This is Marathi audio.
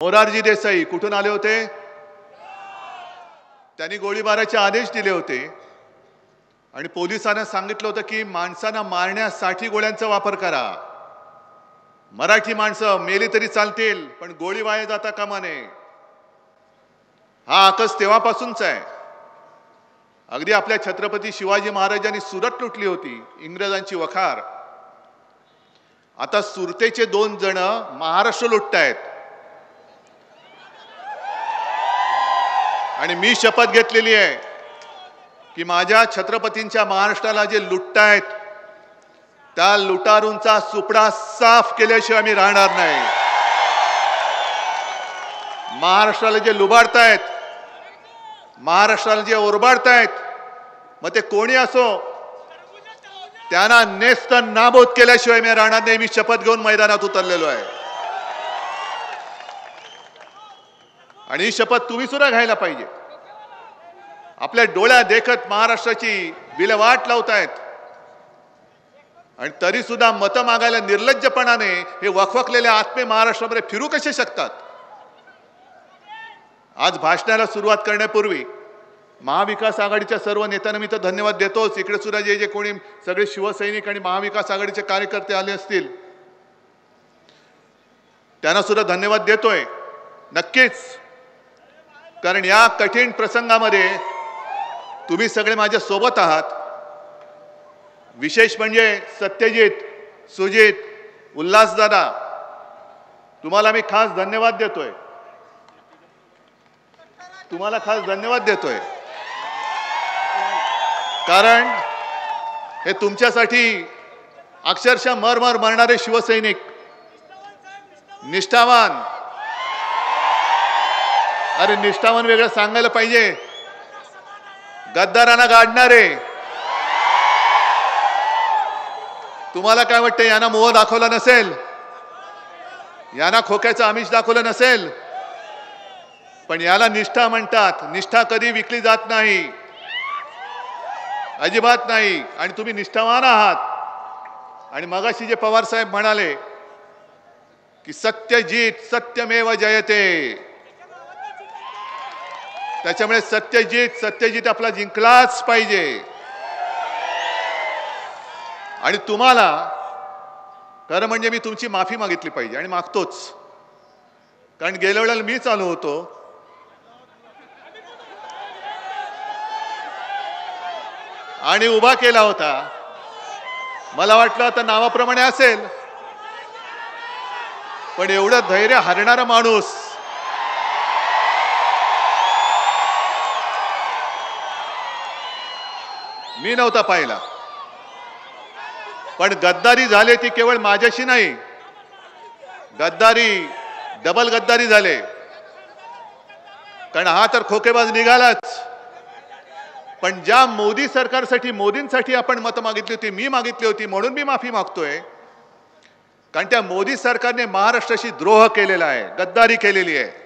मोरारजी देसाई कुठून आले होते? त्यांनी गोळीबाराचे आदेश दिले होते आणि पोलिसांना सांगितलं होतं की माणसांना मारण्यासाठी गोळ्यांचा वापर करा. मराठी माणसं मेली तरी चालतील पण गोळी वाया जाता कामा नये. हा आकस तेव्हापासूनच आहे. अगदी आपल्या छत्रपती शिवाजी महाराजांनी सुरत लुटली होती, इंग्रजांची वखार. आता सुरतेचे 2 जण महाराष्ट्र लुटतायत आणि मी शपथ घेतलेली आहे की माझ्या छत्रपतींच्या महाराष्ट्राला जे लुटतायत त्या लुटारूंचा सुपडा साफ केल्याशिवाय मी राहणार नाही. महाराष्ट्राला जे लुबाडतायत, महाराष्ट्राला जे ओरबाडतायत, मग ते कोणी असो, त्यांना नेस्त नाबूद केल्याशिवाय मी राहणार नाही. मी शपथ घेऊन मैदानात उतरलेलो आहे आणि ही शपथ तुम्ही सुद्धा घ्यायला पाहिजे. आपल्या डोळ्यात देखत महाराष्ट्राची विल्हेवाट लावतायत आणि तरी सुद्धा मतं मागायला निर्लज्जपणाने हे वखवकलेले आत्मे महाराष्ट्रामध्ये फिरू कसे शकतात? आज भाषणाला सुरुवात करण्यापूर्वी महाविकास आघाडीच्या सर्व नेत्यांना मी तर धन्यवाद देतोच. इकडे सुद्धा जे जे कोणी सगळे शिवसैनिक आणि महाविकास आघाडीचे कार्यकर्ते आले असतील त्यांना सुद्धा धन्यवाद देतोय नक्कीच. कारण या कठीण प्रसंगामध्ये तुम्ही सगळे माझ्या सोबत आहात. विशेष म्हणजे सत्यजित, सुजित, उल्हासदादा, तुम्हाला मी खास धन्यवाद देतोय. तुम्हाला खास धन्यवाद देतोय कारण हे तुमच्यासाठी अक्षरशः मरमर मरणारे शिवसैनिक, निष्ठावान. अरे निष्ठावान वेगळं सांगायला पाहिजे. गद्दारांना गाडणारे. तुम्हाला काय वाटतं? यांना मोह दाखवला नसेल, यांना खोक्याचं आमिष दाखवलं नसेल, पण याला निष्ठा म्हणतात. निष्ठा कधी विकली जात नाही, अजिबात नाही. आणि तुम्ही निष्ठावान आहात. आणि मगाशी जे पवार साहेब म्हणाले की सत्यजित सत्यमेव जयते, त्याच्यामुळे सत्यजित आपला जिंकलाच पाहिजे. आणि तुम्हाला खरं म्हणजे मी तुमची माफी मागितली पाहिजे आणि मागतोच. कारण गेल्या वेळेला मीच आलो होतो आणि उभा केला होता. मला वाटलं आता नावाप्रमाणे असेल, पण एवढं धैर्य हरणारा माणूस मी नव्हता पाहिला. पण गद्दारी झाले ती केवळ माझ्याशी नाही, गद्दारी डबल गद्दारी झाले. कारण हा तर खोकेबाज निघालाच. पण ज्या मोदी सरकारसाठी, मोदींसाठी आपण मतं मागितली होती, मी मागितली होती, म्हणून मी माफी मागतोय. कारण त्या मोदी सरकारने महाराष्ट्राशी द्रोह केलेला आहे, गद्दारी केलेली आहे.